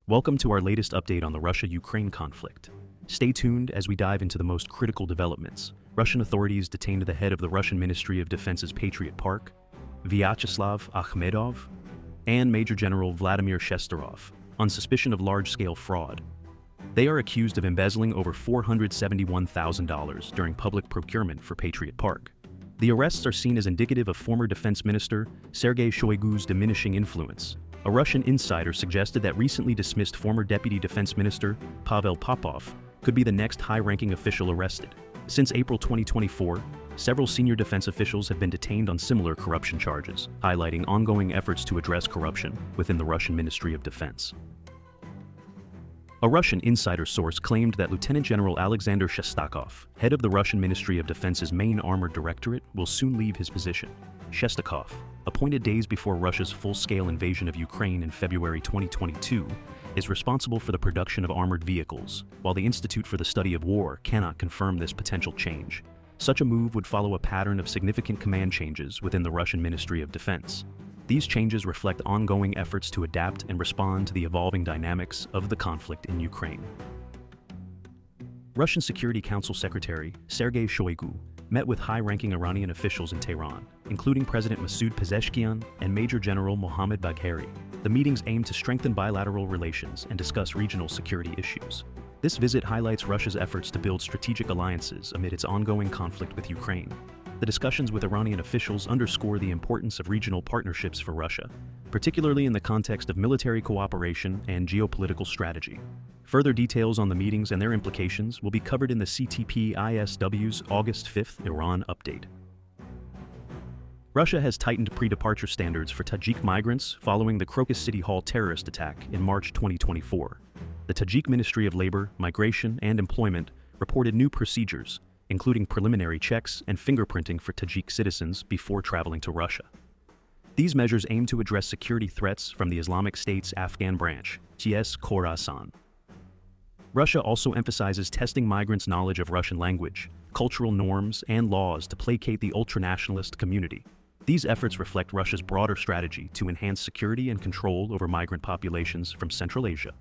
Welcome to our latest update on the Russia-Ukraine conflict. Stay tuned as we dive into the most critical developments. Russian authorities detained the head of the Russian Ministry of Defense's Patriot Park, Vyacheslav Akhmedov, and Major General Vladimir Shesterov on suspicion of large-scale fraud. They are accused of embezzling over $471,000 during public procurement for Patriot Park. The arrests are seen as indicative of former Defense Minister Sergei Shoigu's diminishing influence. A Russian insider suggested that recently dismissed former Deputy Defense Minister Pavel Popov could be the next high-ranking official arrested. Since April 2024, several senior defense officials have been detained on similar corruption charges, highlighting ongoing efforts to address corruption within the Russian Ministry of Defense. A Russian insider source claimed that Lieutenant General Alexander Shestakov, head of the Russian Ministry of Defense's main armored directorate, will soon leave his position. Shestakov, appointed days before Russia's full-scale invasion of Ukraine in February 2022, is responsible for the production of armored vehicles, while the Institute for the Study of War cannot confirm this potential change. Such a move would follow a pattern of significant command changes within the Russian Ministry of Defense. These changes reflect ongoing efforts to adapt and respond to the evolving dynamics of the conflict in Ukraine. Russian Security Council Secretary Sergei Shoigu met with high-ranking Iranian officials in Tehran, including President Masoud Pezeshkian and Major General Mohammad Bagheri. The meetings aim to strengthen bilateral relations and discuss regional security issues. This visit highlights Russia's efforts to build strategic alliances amid its ongoing conflict with Ukraine. The discussions with Iranian officials underscore the importance of regional partnerships for Russia, particularly in the context of military cooperation and geopolitical strategy. Further details on the meetings and their implications will be covered in the CTP-ISW's August 5th Iran update. Russia has tightened pre-departure standards for Tajik migrants following the Crocus City Hall terrorist attack in March 2024. The Tajik Ministry of Labor, Migration, and Employment reported new procedures, including preliminary checks and fingerprinting for Tajik citizens before traveling to Russia. These measures aim to address security threats from the Islamic State's Afghan branch, TS Khorasan. Russia also emphasizes testing migrants' knowledge of Russian language, cultural norms, and laws to placate the ultranationalist community. These efforts reflect Russia's broader strategy to enhance security and control over migrant populations from Central Asia.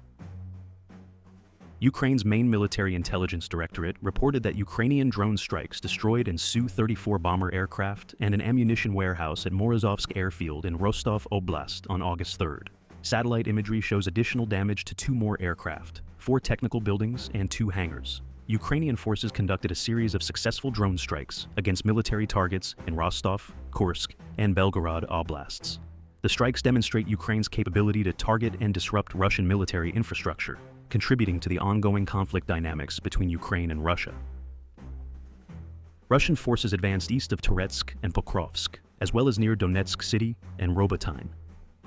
Ukraine's main military intelligence directorate reported that Ukrainian drone strikes destroyed an Su-34 bomber aircraft and an ammunition warehouse at Morozovsk airfield in Rostov Oblast on August 3rd. Satellite imagery shows additional damage to 2 more aircraft, 4 technical buildings, and 2 hangars. Ukrainian forces conducted a series of successful drone strikes against military targets in Rostov, Kursk, and Belgorod oblasts. The strikes demonstrate Ukraine's capability to target and disrupt Russian military infrastructure, contributing to the ongoing conflict dynamics between Ukraine and Russia. Russian forces advanced east of Toretsk and Pokrovsk, as well as near Donetsk City and Robotyne.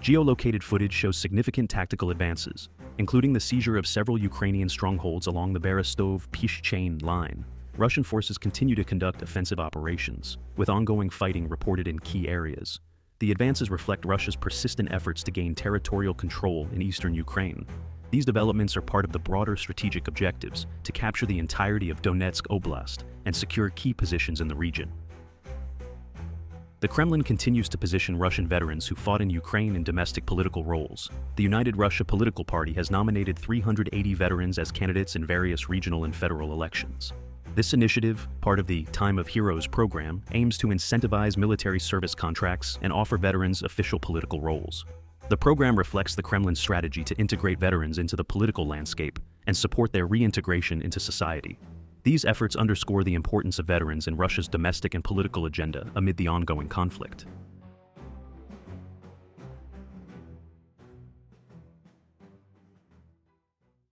Geolocated footage shows significant tactical advances, including the seizure of several Ukrainian strongholds along the Berestov-Pishchain line. Russian forces continue to conduct offensive operations, with ongoing fighting reported in key areas. The advances reflect Russia's persistent efforts to gain territorial control in eastern Ukraine. These developments are part of the broader strategic objectives to capture the entirety of Donetsk Oblast and secure key positions in the region. The Kremlin continues to position Russian veterans who fought in Ukraine in domestic political roles. The United Russia Political Party has nominated 380 veterans as candidates in various regional and federal elections. This initiative, part of the Time of Heroes program, aims to incentivize military service contracts and offer veterans official political roles. The program reflects the Kremlin's strategy to integrate veterans into the political landscape and support their reintegration into society. These efforts underscore the importance of veterans in Russia's domestic and political agenda amid the ongoing conflict.